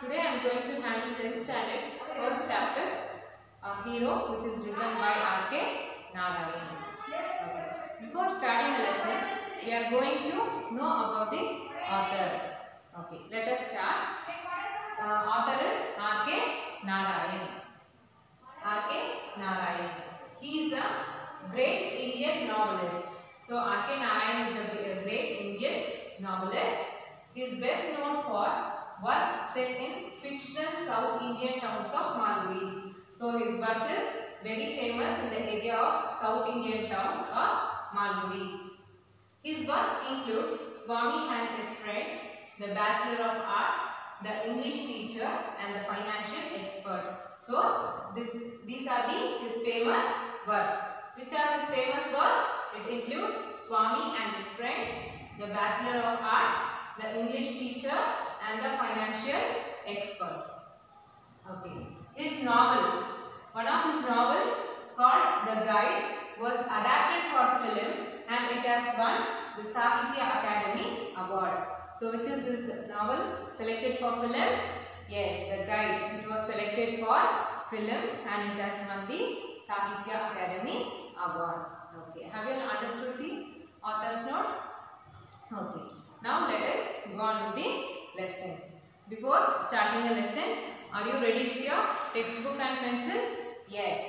Today I am going to handle 10th standard first chapter, Hero, which is written by R.K. Narayan. Okay. Before starting the lesson, we are going to know about the author. Okay, let us start. Author is R.K. Narayan. R.K. Narayan. He is a great Indian novelist. So R.K. Narayan is a great Indian novelist. He is best known for work set in fictional South Indian towns of Maldives. So his work is very famous in the area of South Indian towns of Maldives. His work includes Swami and his friends, the Bachelor of Arts, the English teacher and the financial expert. So these are his famous works. Which are his famous works? It includes Swami and his friends, the Bachelor of Arts, the English teacher and the financial expert. Okay. His novel, one of his novel called The Guide was adapted for film and it has won the Sahitya Academy Award. So which is this novel selected for film? Yes, The Guide. It was selected for film and it has won the Sahitya Academy Award. Okay. Have you understood the author's note? Okay. Now let us go on with the lesson. Before starting the lesson, are you ready with your textbook and pencil? Yes.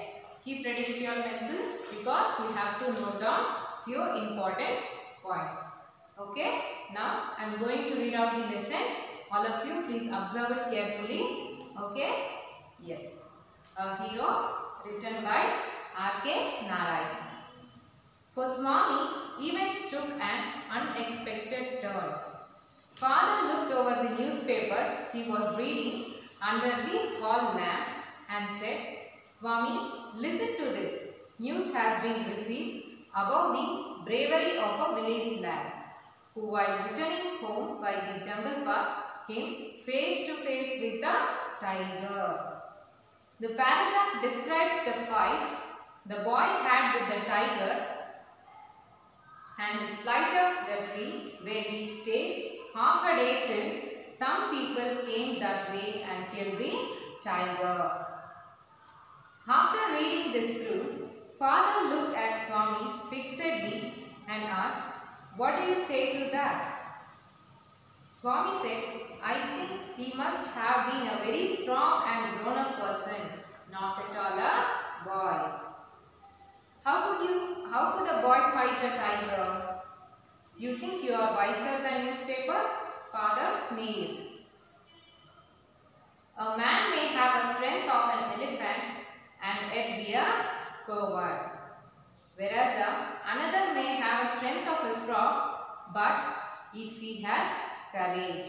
Keep ready with your pencil because you have to note down few important points. Okay. Now I am going to read out the lesson. All of you please observe it carefully. Okay. Yes. A Hero written by R.K. Narayan. For Swami, events took an unexpected turn. Father looked over the newspaper he was reading under the hall lamp and said, Swami, listen to this. News has been received about the bravery of a village lad who, while returning home by the jungle path, came face to face with a tiger. The paragraph describes the fight the boy had with the tiger and his flight up the tree where he stayed half a day till some people came that way and killed the tiger. After reading this through, Father looked at Swami fixedly and asked, what do you say to that? Swami said, I think he must have been a very strong and grown-up person, not at all a boy. How could a boy fight a tiger? You think you are wiser than newspaper? Father sneered. A man may have a strength of an elephant and yet be a coward. Whereas another may have a strength of a straw, but if he has courage,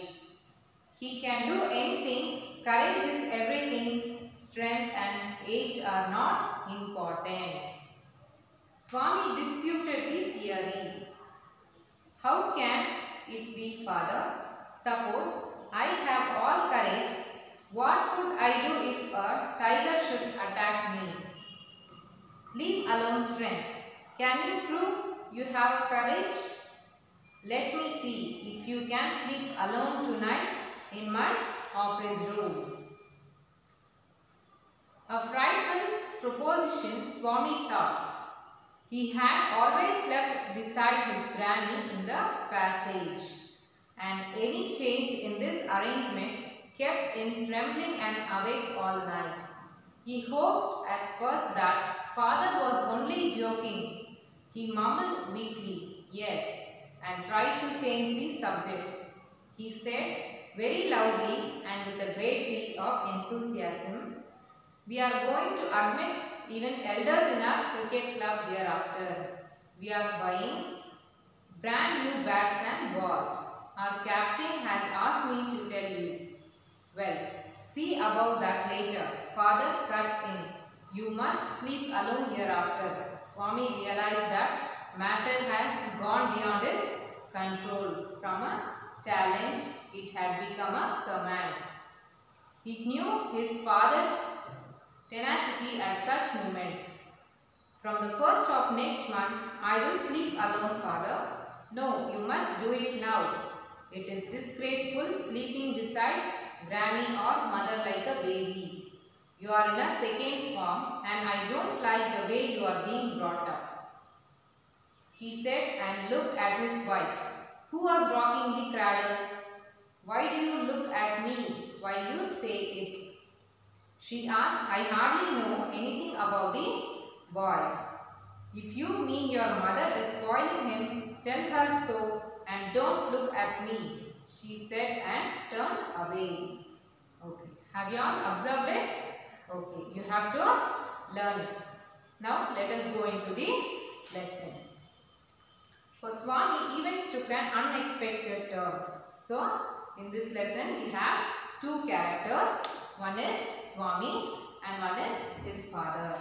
he can do anything. Courage is everything. Strength and age are not important. Swami disputed the theory. How can it be, Father? Suppose I have all courage. What could I do if a tiger should attack me? Leave alone strength. Can you prove you have a courage? Let me see if you can sleep alone tonight in my office room. A frightful proposition, Swami thought. He had always slept beside his granny in the passage, and any change in this arrangement kept him trembling and awake all night. He hoped at first that Father was only joking. He mumbled weakly, yes, and tried to change the subject. He said very loudly and with a great deal of enthusiasm, we are going to admit even elders in our cricket club hereafter. We are buying brand new bats and balls. Our captain has asked me to tell you. Well, see about that later. Father cut in. You must sleep alone hereafter. Swami realized that matter has gone beyond his control. From a challenge, it had become a command. He knew his father's tenacity at such moments. From the first of next month, I will sleep alone, Father. No, you must do it now. It is disgraceful sleeping beside granny or mother like a baby. You are in a second form and I don't like the way you are being brought up. He said and looked at his wife, who was rocking the cradle. Why do you look at me while you say it? She asked. I hardly know anything about the boy. If you mean your mother is spoiling him, tell her so and don't look at me, she said and turned away. Okay. Have you all observed it? Okay. You have to learn it. Now let us go into the lesson. For Swami, events took an unexpected turn. So, in this lesson we have two characters. One is Swami and one is his father.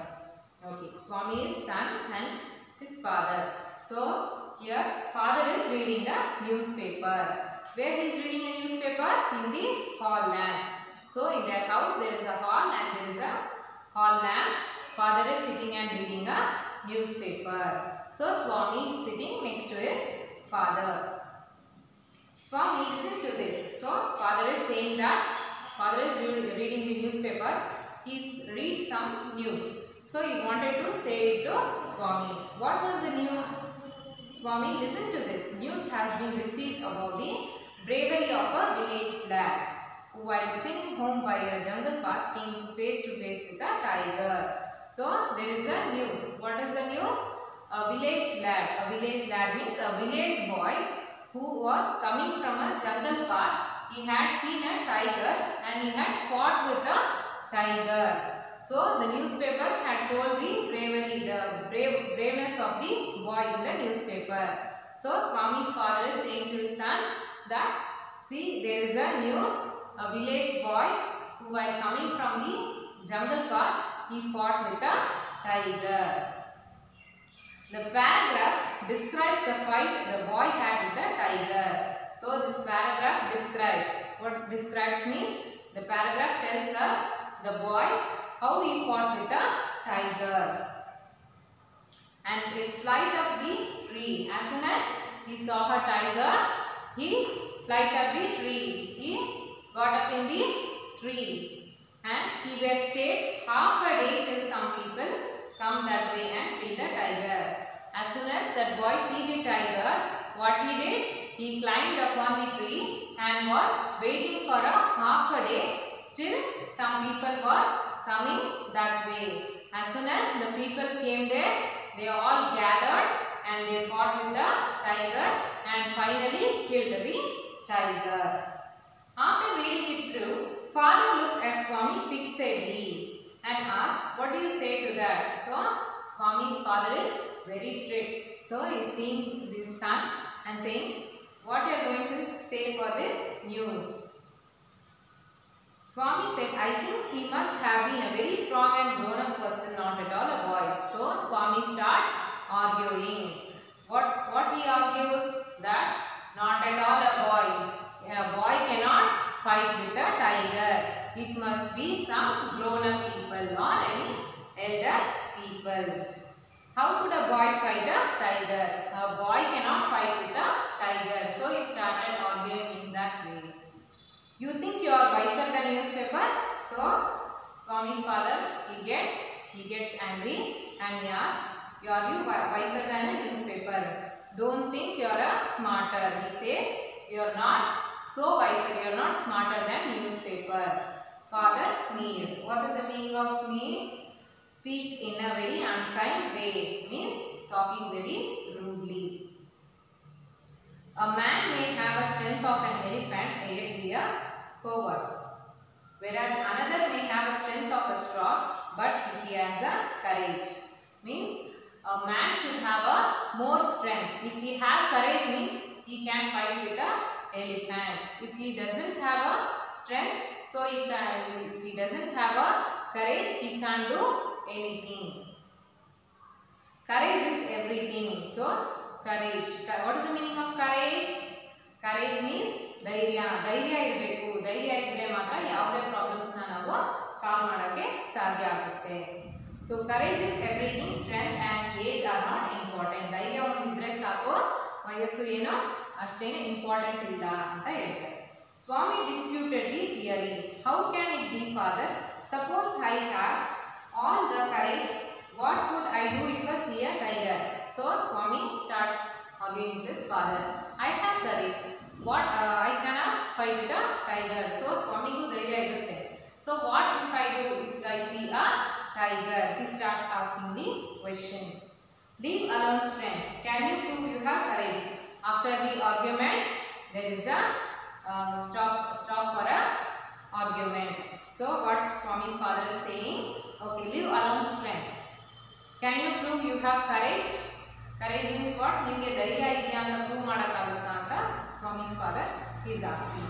Okay, Swami is son and his father. So, here father is reading a newspaper. Where he is reading a newspaper? In the hall lamp. So, in their house there is a hall and there is a hall lamp. Father is sitting and reading a newspaper. So, Swami is sitting next to his father. Swami, listen to this. So, father is saying that father is reading the newspaper. He reads some news. So, he wanted to say it to Swami. What was the news? Swami, listen to this. News has been received about the bravery of a village lad who, while returning home by a jungle path, came face to face with a tiger. So, there is a news. What is the news? A village lad. A village lad means a village boy who was coming from a jungle path. He had seen a tiger and he had fought with a tiger. So, the newspaper had told the bravery, the braveness of the boy in the newspaper. So, Swami's father is saying to his son that, see, there is a news, a village boy who, while coming from the jungle path, he fought with a tiger. The paragraph describes the fight the boy had with the tiger. So, this paragraph describes. What describes means? The paragraph tells us the boy how he fought with the tiger. And his flight up the tree. As soon as he saw a tiger, he flight up the tree. He got up in the tree. And he were stayed half a day till some people come that way and kill the tiger. As soon as that boy see the tiger, what he did? He climbed upon the tree and was waiting for a half a day. Still, some people was coming that way. As soon as the people came there, they all gathered and they fought with the tiger and finally killed the tiger. After reading it through, father looked at Swami fixedly and asked, what do you say to that? So, Swami's father is very strict. So, he is seeing his son and saying, what you are going to say for this news? Swami said, I think he must have been a very strong and grown-up person, not at all a boy. So, Swami starts arguing. What he argues? That not at all a boy. A boy cannot fight with a tiger. It must be some grown-up people or any elder people. How could a boy fight a tiger? A boy cannot fight with a tiger. So, he started arguing in that way. You think you are wiser than newspaper? So, Swami's father, he gets angry and he asks, are you wiser than a newspaper? Don't think you are a smarter. He says, you are not so wiser, you are not smarter than newspaper. Father sneered. What is the meaning of sneer? Speak in a very unkind way. Means talking very rudely. A man may have a strength of an elephant and yet be a coward. Whereas another may have a strength of a straw, but if he has a courage. Means a man should have a more strength. If he have courage means he can fight with a elephant. If he doesn't have a strength, so if he doesn't have a courage, he can't do anything. Courage is everything. So, courage. What is the meaning of courage? Courage means ಧೈರ್ಯ ಇರಬೇಕು. ಧೈರ್ಯ ಇದ್ದರೆ ಮಾತ್ರ ಯಾವುದೇ ಪ್ರಾಬ್ಲಮ್ಸ್ನ ನಾವು solve ಮಾಡೋಕ್ಕೆ ಸಾಧ್ಯ ಆಗುತ್ತೆ. So courage is everything. Strength and age are not important. ಧೈರ್ಯ ಒಂದಿದ್ರೆ ಸಾಕು, ವಯಸ್ಸು ಏನೋ ಅಷ್ಟೇನು ಇಂಪಾರ್ಟೆಂಟ್ ಇಲ್ಲ ಅಂತ ಹೇಳ್ತಾರೆ. Swami disputed the theory. How can it be, father? Suppose I have all the courage, what could I do if I see a tiger? So Swami starts arguing with his father. I have courage. What I cannot fight with a tiger. So Swami gu dhairya irutte. So what if I do if I see a tiger? He starts asking the question. Leave alone strength. Can you prove you have courage? After the argument, there is a stop for a argument. So what Swami's father is saying? Okay, leave alone strength. Can you prove you have courage? Courage means what? Ninge dhairya idya anta prove madakagutta anta Swami's father is asking.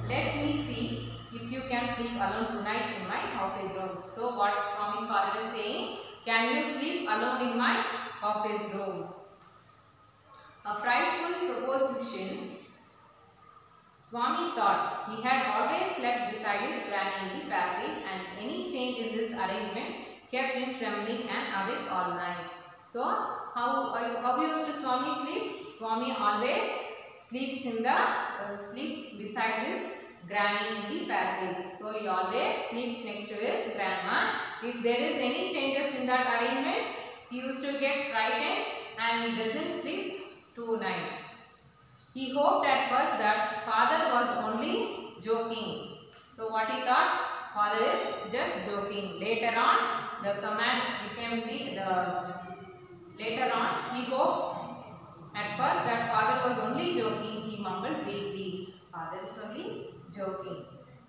Let me see if you can sleep alone tonight in my office room. So what Swami's father is saying? Can you sleep alone in my office room? A frightful proposition. Swami thought. He had always slept beside his granny in the passage, and any change in this arrangement kept him trembling and awake all night. So, how used to Swami sleep? Swami always sleeps beside his granny in the passage. So, he always sleeps next to his grandma. If there is any changes in that arrangement, he used to get frightened and he doesn't sleep tonight. He hoped at first that father was only joking. So what he thought? Father is just joking. Later on, the command became later on, he hoped at first that father was only joking. He mumbled weakly. Father is only joking.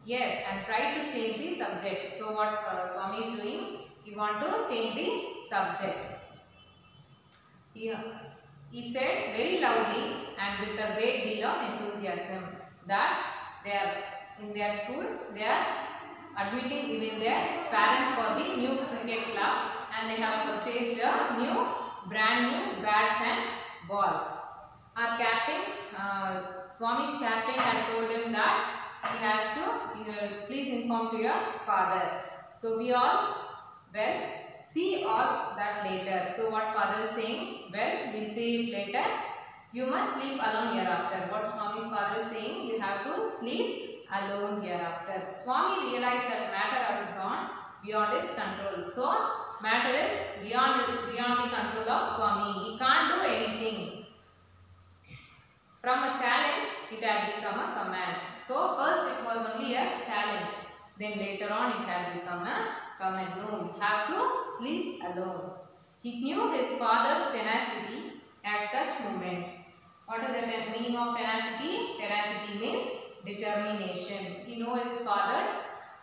Yes, and tried to change the subject. So what Swami is doing? He want to change the subject. He said very loudly and with a great deal of enthusiasm that they are in their school, they are admitting even their parents for the new cricket club, and they have purchased a brand new bats and balls. Our captain, Swami's captain had told him that he has to please inform to your father. So we all, well, see all that later. So what father is saying? Well, we'll see it later. You must sleep alone hereafter. What Swami's father is saying? You have to sleep alone hereafter. Swami realized that matter has gone beyond his control. So matter is beyond the control of Swami. He can't do anything. From a challenge, it had become a command. So first it was only a challenge. Then later on it had become a command. No, you have to sleep alone. He knew his father's tenacity at such moments. What is the meaning of tenacity? Tenacity means determination. He knows his father's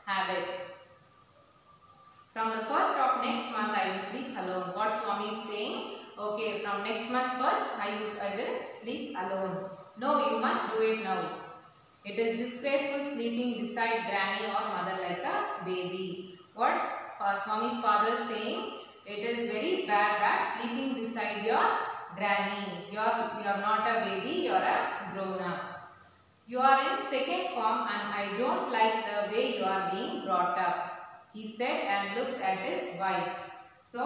habit. From the first of next month I will sleep alone. What Swami is saying? Okay, from next month first I will sleep alone. No, you must do it now. It is disgraceful sleeping beside granny or mother like a baby. What Swami's father is saying? It is very bad that sleeping beside your granny. You are not a baby, you are a grown up. You are in second form and I don't like the way you are being brought up, he said and looked at his wife. So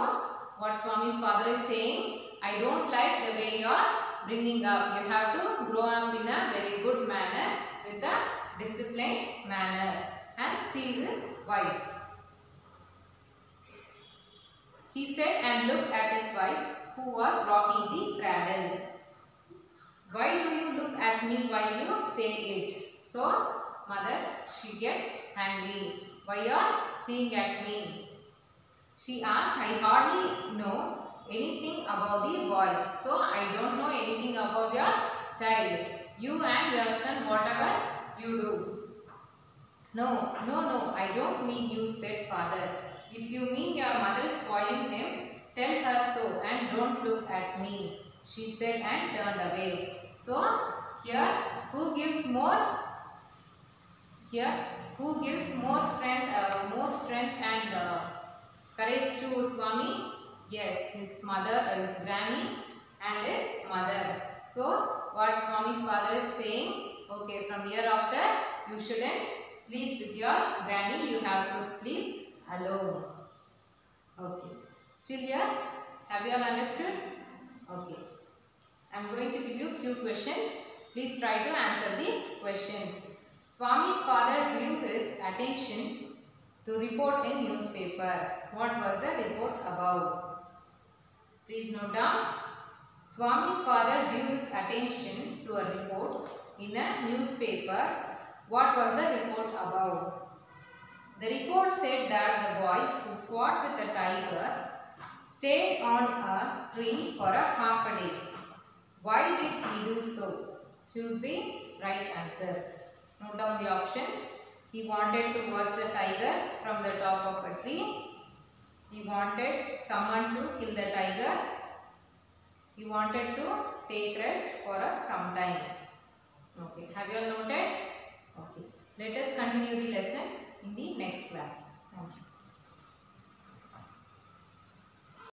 what Swami's father is saying? I don't like the way you are bringing up. You have to grow up in a very good manner, with a disciplined manner, and sees his wife. He said and looked at his wife, who was rocking the cradle. Why do you look at me while you say it? So, mother, she gets angry. Why you are seeing at me? She asked, I hardly know anything about the boy. So, I don't know anything about your child. You and your son, whatever you do. No, I don't mean you, said father. If you mean your mother is spoiling him, tell her so and don't look at me, she said and turned away. So, here, who gives more strength and courage to Swami? Yes, his mother, his granny and his mother. So, what Swami's father is saying, okay, from here after, you shouldn't sleep with your granny, you have to sleep alone. Okay. Still here? Have you all understood? Okay. I am going to give you few questions. Please try to answer the questions. Swami's father drew his attention to report in newspaper. What was the report about? Please note down. Swami's father drew his attention to a report in a newspaper. What was the report about? The report said that the boy who fought with the tiger stayed on a tree for a half a day. Why did he do so? Choose the right answer. Note down the options. He wanted to watch the tiger from the top of a tree. He wanted someone to kill the tiger. He wanted to take rest for some time. Okay. Have you all noted? Okay. Let us continue the lesson in the next class.